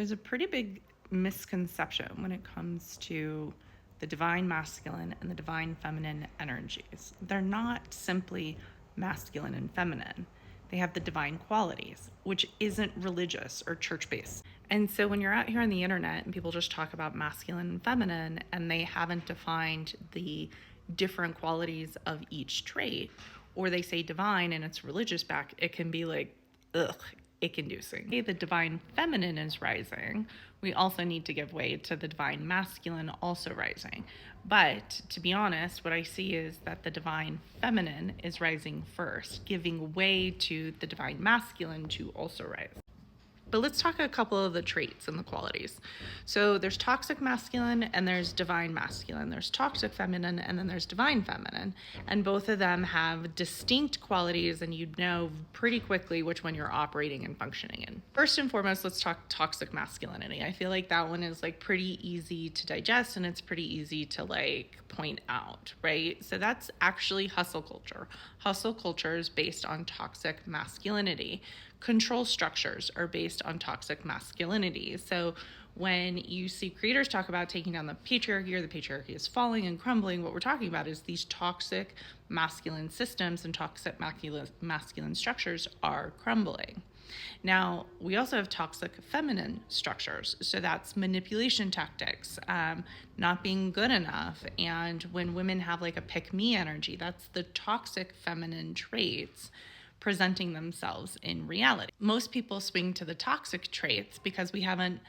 There's a pretty big misconception when it comes to the divine masculine and the divine feminine energies. They're not simply masculine and feminine. They have the divine qualities, which isn't religious or church based. And so when you're out here on the internet and people just talk about masculine and feminine and they haven't defined the different qualities of each trait, or they say divine and it's religious back, it can be like, ugh, ick inducing. The divine feminine is rising. We also need to give way to the divine masculine also rising. But to be honest, what I see is that the divine feminine is rising first, giving way to the divine masculine to also rise. But let's talk a couple of the traits and the qualities. So there's toxic masculine and there's divine masculine. There's toxic feminine and then there's divine feminine. And both of them have distinct qualities, and you'd know pretty quickly which one you're operating and functioning in. First and foremost, let's talk toxic masculinity. I feel like that one is like pretty easy to digest and it's pretty easy to like point out, right? So that's actually hustle culture. Hustle culture is based on toxic masculinity. Control structures are based on toxic masculinity. So when you see creators talk about taking down the patriarchy or the patriarchy is falling and crumbling, what we're talking about is these toxic masculine systems and toxic masculine structures are crumbling. Now, we also have toxic feminine structures. So that's manipulation tactics, not being good enough. And when women have like a pick me energy, that's the toxic feminine traits presenting themselves in reality. Most people swing to the toxic traits because we haven't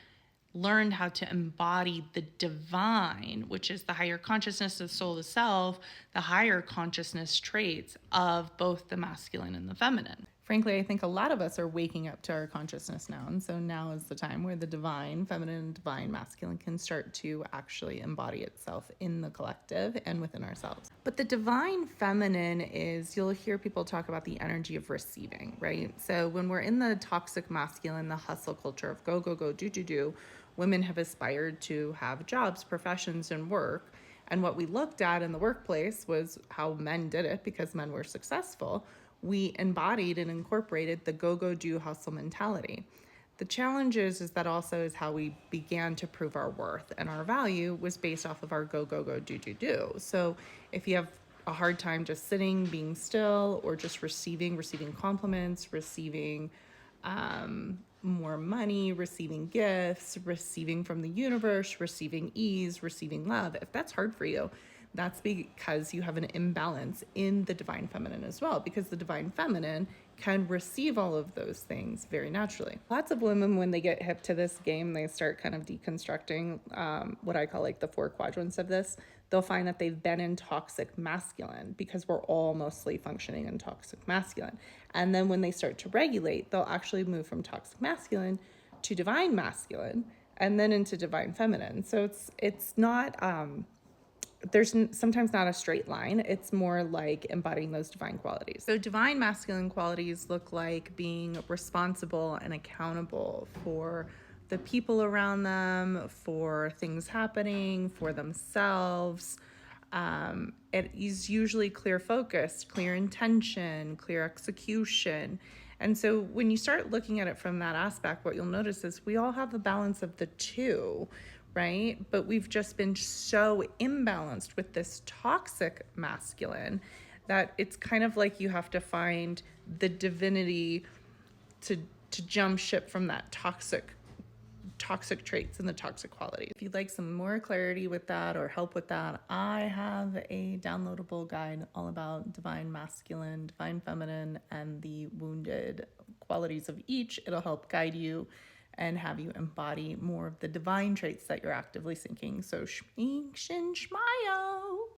learned how to embody the divine, which is the higher consciousness, the soul, the self, the higher consciousness traits of both the masculine and the feminine. Frankly, I think a lot of us are waking up to our consciousness now. And so now is the time where the divine feminine and divine masculine can start to actually embody itself in the collective and within ourselves. But the divine feminine is, you'll hear people talk about the energy of receiving, right? So when we're in the toxic masculine, the hustle culture of go, go, go, do, women have aspired to have jobs, professions, and work. And what we looked at in the workplace was how men did it because men were successful. We embodied and incorporated the go, go, do, hustle mentality. The challenge is that also is how we began to prove our worth, and our value was based off of our go, go, go, do. So if you have a hard time just sitting, being still, or just receiving compliments, receiving more money, receiving gifts, receiving from the universe, receiving ease, receiving love, if that's hard for you, that's because you have an imbalance in the divine feminine as well, because the divine feminine can receive all of those things very naturally. Lots of women, when they get hip to this game, they start kind of deconstructing what I call like the 4 quadrants of this. They'll find that they've been in toxic masculine because we're all mostly functioning in toxic masculine. And then when they start to regulate, they'll actually move from toxic masculine to divine masculine and then into divine feminine. So it's not... there's sometimes not a straight line. It's more like embodying those divine qualities. So divine masculine qualities look like being responsible and accountable for the people around them, for things happening, for themselves. It is usually clear focus, clear intention, clear execution. And so when you start looking at it from that aspect, what you'll notice is we all have a balance of the two, right? But we've just been so imbalanced with this toxic masculine that it's kind of like you have to find the divinity to jump ship from that toxic traits and the toxic qualities. If you'd like some more clarity with that or help with that, I have a downloadable guide all about divine masculine, divine feminine, and the wounded qualities of each. It'll help guide you and have you embody more of the divine traits that you're actively seeking. So, schmee, shin, schmaya.